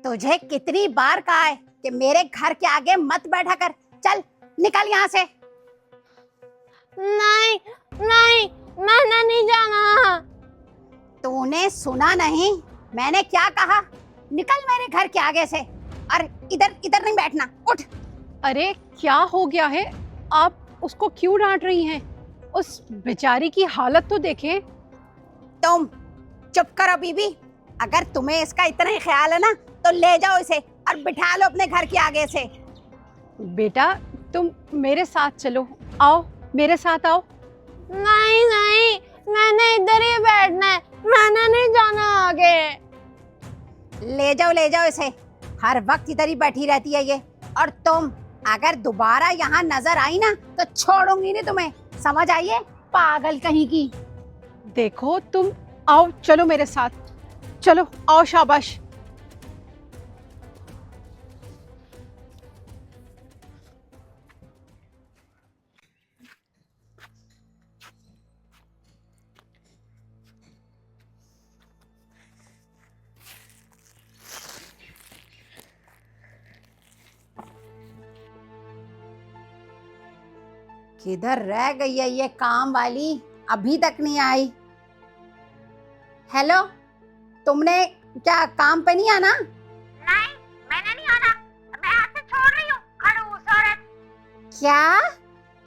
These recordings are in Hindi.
तुझे कितनी बार कहा है कि मेरे घर के आगे मत बैठा कर। चल निकल यहाँ से। नहीं नहीं, मैंने नहीं जाना। तूने सुना नहीं? मैंने क्या कहा? निकल मेरे घर के आगे से। और इधर इधर नहीं बैठना, उठ। अरे क्या हो गया है? आप उसको क्यों डांट रही हैं? उस बेचारी की हालत तो देखें। तुम चुप करो बीबी। अगर तुम्हें इसका इतना ही ख्याल है ना तो ले जाओ इसे और बिठा लो अपने घर के आगे से। बेटा तुम मेरे साथ चलो, आओ मेरे साथ आओ। नहीं नहीं, मैंने इधर ही बैठना है, मैंने नहीं जाना आगे। ले जाओ इसे। हर वक्त इधर ही बैठी रहती है ये। और तुम अगर दोबारा यहाँ नजर आई ना तो छोड़ूंगी नहीं तुम्हें, समझ आइए? पागल कहीं की। देखो तुम आओ, चलो मेरे साथ, चलो आओ, शाबाश। किधर रह गई है ये काम वाली? अभी तक नहीं आई। हेलो, तुमने क्या काम पे नहीं आना? नहीं, मैंने नहीं आना, मैं हाथ से छोड़ रही हूँ। खड़ूस औरत। क्या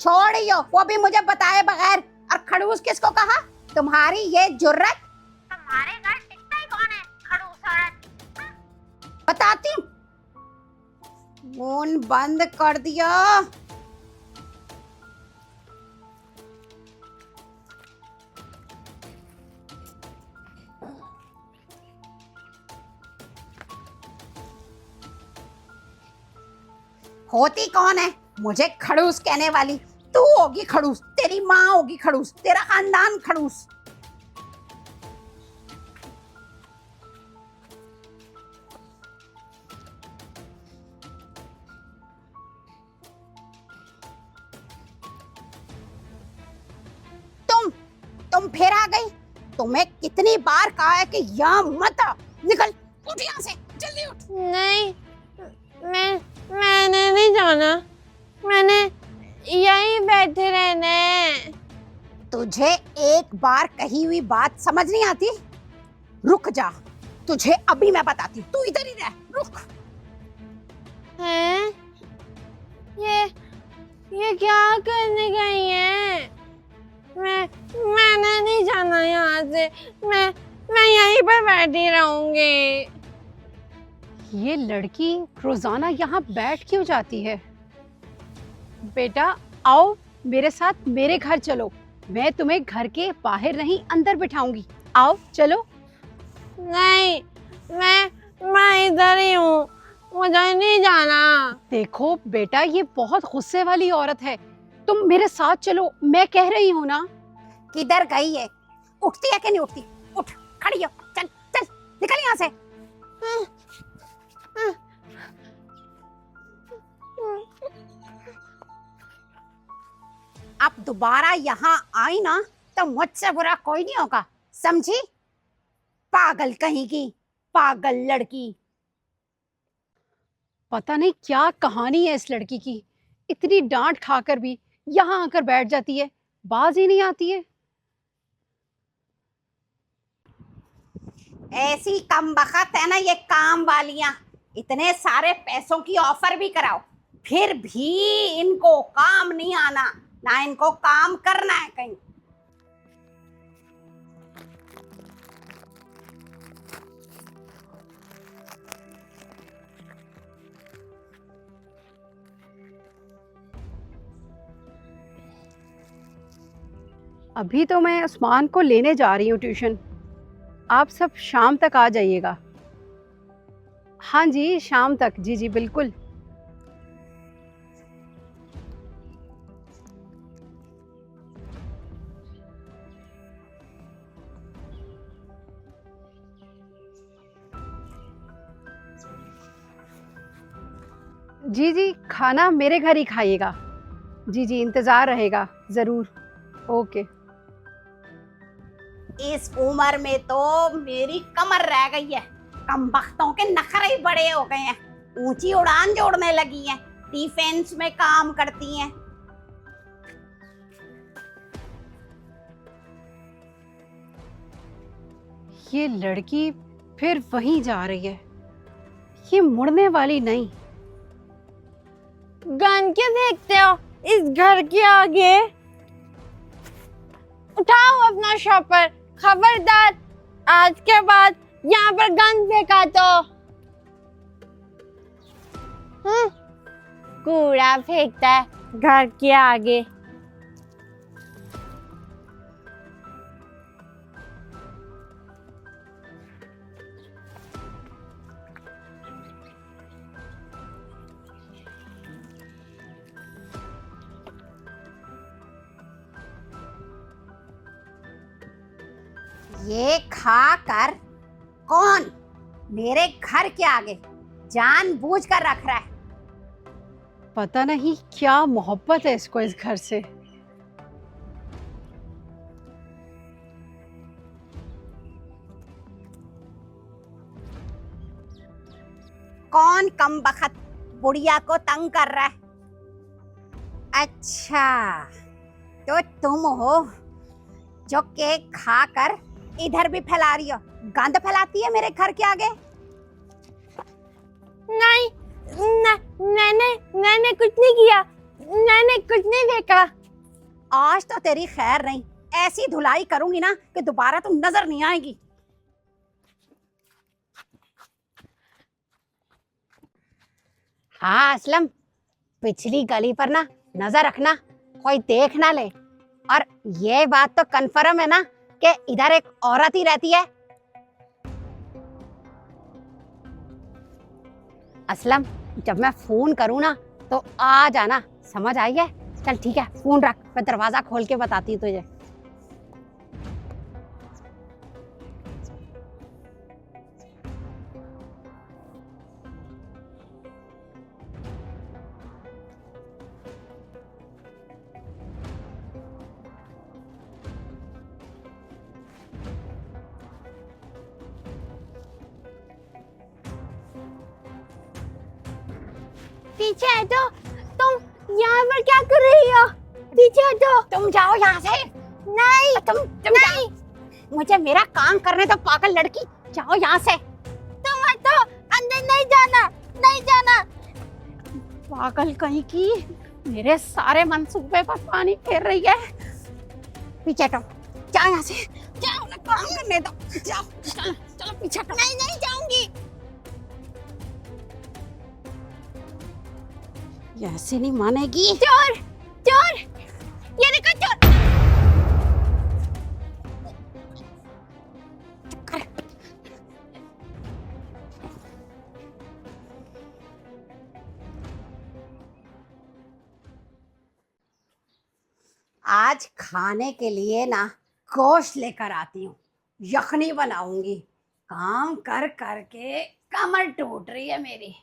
छोड़ रही हो? वो भी मुझे बताए बगैर। और खड़ूस किसको कहा? तुम्हारी ये जुर्रत? तुम्हारे घर टिकता ही कौन है, खड़ूस औरत? बताती हूँ। फोन बंद कर दिया। होती कौन है मुझे खड़ूस कहने वाली? तू होगी खड़ूस, तेरी माँ होगी खड़ूस, तेरा खानदान खड़ूस। तुम फिर आ गई। तुम्हें कितनी बार कहा है कि यहाँ मत आ। निकल, उठ यहाँ से, जल्दी उठ। नहीं, मैंने नहीं जाना, मैंने यहीं बैठे रहना है। तुझे एक बार कही हुई बात समझ नहीं आती? रुक जा, तुझे अभी मैं बताती हूँ। तू इधर ही रह, रुक। हैं? ये क्या करने गई है? मैंने नहीं जाना यहाँ से, मैं यहीं पर बैठी रहूंगी। ये लड़की रोजाना यहाँ बैठ क्यों जाती है? बेटा आओ मेरे साथ, मेरे घर चलो। मैं तुम्हें घर के बाहर नहीं अंदर बिठाऊंगी। आओ चलो। नहीं, मैं इधर ही हूँ, मुझे नहीं जाना। देखो बेटा, ये बहुत गुस्से वाली औरत है, तुम मेरे साथ चलो, मैं कह रही हूँ ना। किधर गई है? उठती है कि नहीं उठती? उठ, खड़ी हो, चल चल, निकल यहाँ से। अब दोबारा यहाँ आई ना तो मुझसे बुरा कोई नहीं होगा, समझी? पागल कहीं की, पागल लड़की। पता नहीं क्या कहानी है इस लड़की की, इतनी डांट खाकर भी यहाँ आकर बैठ जाती है, बाज ही नहीं आती है। ऐसी कमबख्त है ना ये काम वालियां। इतने सारे पैसों की ऑफर भी कराओ, फिर भी इनको काम नहीं आना, ना इनको काम करना है कहीं। अभी तो मैं उस्मान को लेने जा रही हूँ ट्यूशन, आप सब शाम तक आ जाइएगा। हाँ जी, शाम तक, जी जी बिल्कुल। जी जी, खाना मेरे घर ही खाइएगा। जी जी, इंतज़ार रहेगा ज़रूर। ओके। इस उम्र में तो मेरी कमर रह गई है, कमबख्तों के नखरे ही बड़े हो गए हैं, ऊंची उड़ान जोड़ने लगी हैं, डिफेंस में काम करती हैं। ये लड़की फिर वहीं जा रही है, ये मुड़ने वाली नहीं। गन क्यों फेंकते हो इस घर के आगे? उठाओ अपना शॉपर, खबरदार आज के बाद यहाँ पर गन फेंका तो। कूड़ा फेंकता है घर के आगे। ये खाकर कौन मेरे घर के आगे जानबूझकर रख रहा है? पता नहीं क्या मोहब्बत है इसको इस घर से। कौन कमबख्त बुढ़िया को तंग कर रहा है? अच्छा, तो तुम हो जो केक खाकर इधर भी फैला रही हो, गंद फैलाती है मेरे घर के आगे। नहीं, मैंने कुछ नहीं किया, मैंने कुछ नहीं फेंका। आज तो तेरी खैर नहीं, ऐसी धुलाई करूंगी ना कि दोबारा तुम नजर नहीं आएगी। हाँ असलम, पिछली गली पर ना नजर रखना, कोई देख ना ले। और ये बात तो कन्फर्म है ना कि इधर एक औरत ही रहती है। असलम, जब मैं फोन करूँ ना तो आ जाना, समझ आई है? चल ठीक है, फोन रख, मैं दरवाजा खोल के बताती हूँ तुझे। पीछे हटो, तुम यहाँ पर क्या कर रही हो? पीछे हटो। तुम जाओ यहाँ से। नहीं, तुम नहीं, मुझे मेरा काम करने दो पागल लड़की, जाओ यहाँ से। तुम हटो, अंदर नहीं जाना, नहीं जाना। पागल कहीं की, मेरे सारे मंसूबे पर पानी फेर रही है। पीछे हटो, जाओ यहाँ से, जाओ ना, काम करने दो, जाओ। चलो चलो पीछे हटो। नहीं, नहीं जाऊंगी। ये ऐसे नहीं मानेगी। चोर, चोर, ये देखो चोर। आज खाने के लिए ना गोश्त लेकर आती हूँ, यखनी बनाऊंगी। काम कर कर के कमर टूट रही है मेरी।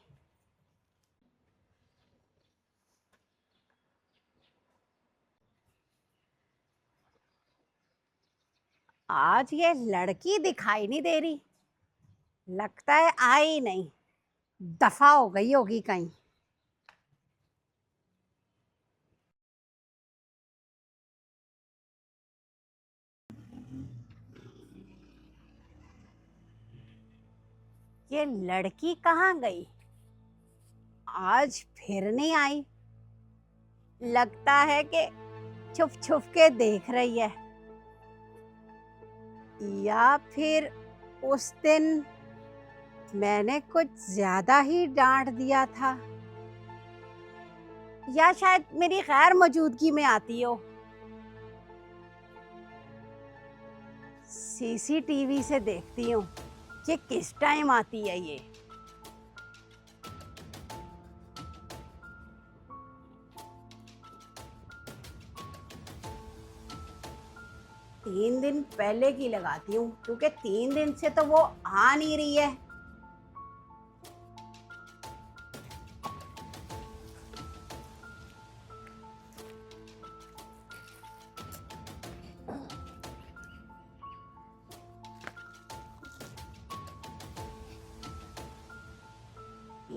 आज ये लड़की दिखाई नहीं दे रही, लगता है आई नहीं, दफा हो गई होगी कहीं। ये लड़की कहाँ गई? आज फिर नहीं आई, लगता है कि छुप छुप के देख रही है, या फिर उस दिन मैंने कुछ ज्यादा ही डांट दिया था, या शायद मेरी गैर मौजूदगी में आती हो। सीसीटीवी से देखती हूँ कि किस टाइम आती है ये। तीन दिन पहले की लगाती हूँ, क्योंकि 3 दिन से तो वो आ नहीं रही है।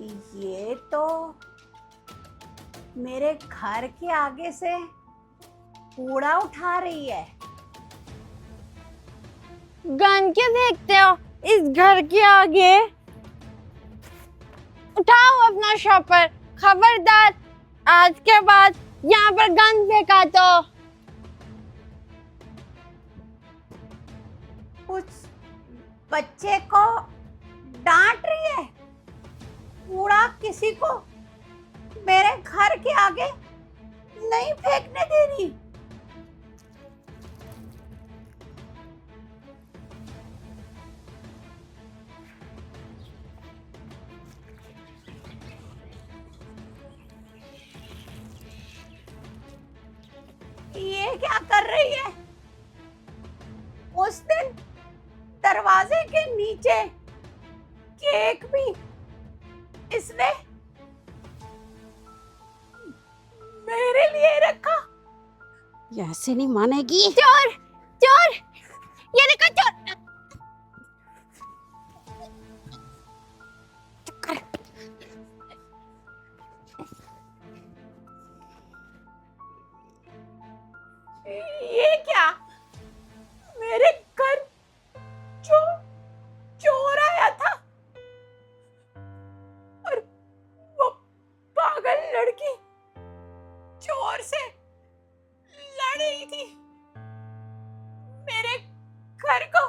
ये तो मेरे घर के आगे से कूड़ा उठा रही है। गन क्यों फेंकते हो इस घर के आगे? उठाओ अपना शॉपर, खबरदार आज के बाद यहाँ पर गन फेंका तो। उस बच्चे को डांट रही है, कूड़ा किसी को मेरे घर के आगे नहीं फेंकने दे रही। ये क्या कर रही है? उस दिन दरवाजे के नीचे केक भी इसने मेरे लिए रखा। ये ऐसे नहीं मानेगी। चोर चोर, ये देखो चोर। ये क्या? मेरे घर जो चोर आया था और वो पागल लड़की चोर से लड़ रही थी, मेरे घर को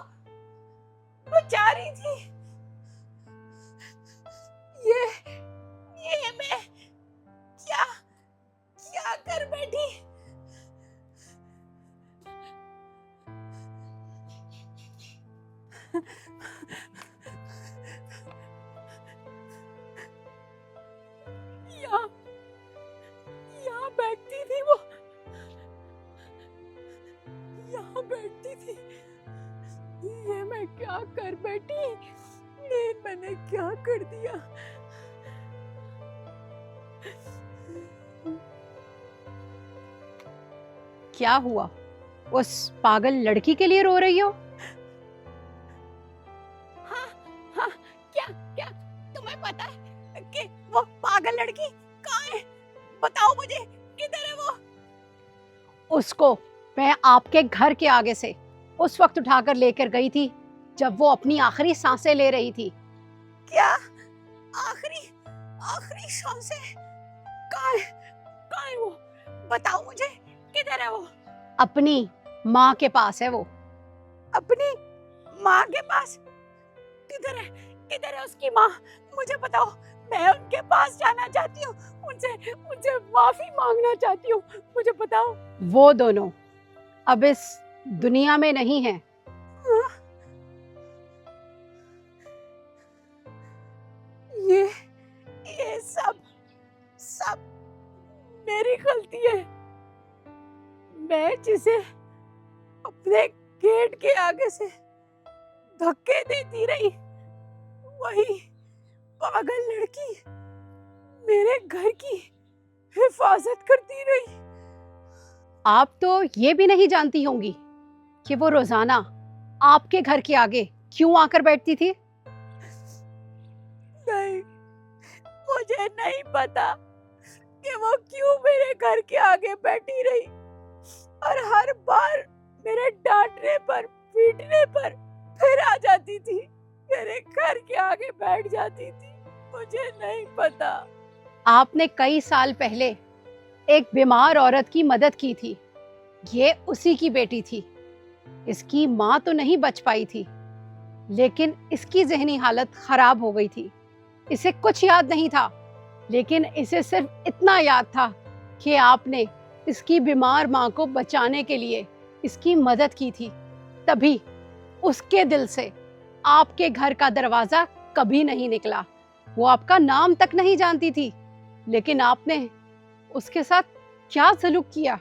बचा रही थी। ये मैं क्या क्या कर बैठी? यहाँ बैठती थी वो, यहाँ बैठती थी। ये मैं क्या कर बैठी? ये मैंने क्या कर दिया? क्या हुआ? उस पागल लड़की के लिए रो रही हो? हाँ, क्या तुम्हें पता है कि वो पागल लड़की कहाँ है? बताओ मुझे, किधर है वो? उसको मैं आपके घर के आगे से उस वक्त उठाकर लेकर गई थी जब वो अपनी आखिरी सांसें ले रही थी। क्या आखिरी सांसें? कहाँ है वो? बताओ मुझे, किधर है वो? अपनी माँ के पास है वो। अपनी माँ के पास? किधर है उसकी माँ? मुझे बताओ, मैं उनके पास जाना चाहती हूँ, उनसे माफी मांगना चाहती हूँ। मुझे बताओ। वो दोनों अब इस दुनिया में नहीं है। ये सब मेरी गलती है। मैं जिसे अपने गेट के आगे से धक्के देती रही, वही पागल लड़की मेरे घर की हिफाजत करती रही। आप तो ये भी नहीं जानती होंगी कि वो रोजाना आपके घर के आगे क्यों आकर बैठती थी? नहीं, मुझे नहीं पता कि वो क्यों मेरे घर के आगे बैठी रही और हर बार मेरे डांटने पर, पीटने पर फिर आ जाती थी, मेरे घर के आगे बैठ जाती थी। मुझे नहीं पता। आपने कई साल पहले एक बीमार औरत की मदद की थी। ये उसी की बेटी थी। इसकी माँ तो नहीं बच पाई थी, लेकिन इसकी जहनी हालत खराब हो गई थी। इसे कुछ याद नहीं था, लेकिन इसे सिर्फ इतना याद था कि आपने इसकी बीमार माँ को बचाने के लिए इसकी मदद की थी। तभी उसके दिल से आपके घर का दरवाजा कभी नहीं निकला। वो आपका नाम तक नहीं जानती थी, लेकिन आपने उसके साथ क्या सलूक किया?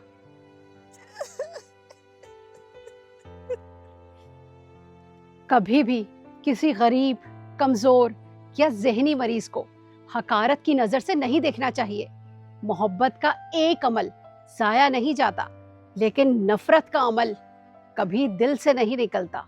कभी भी किसी गरीब, कमजोर या जहनी मरीज को हकारत की नजर से नहीं देखना चाहिए। मोहब्बत का एक अमल जाया नहीं जाता, लेकिन नफरत का अमल कभी दिल से नहीं निकलता।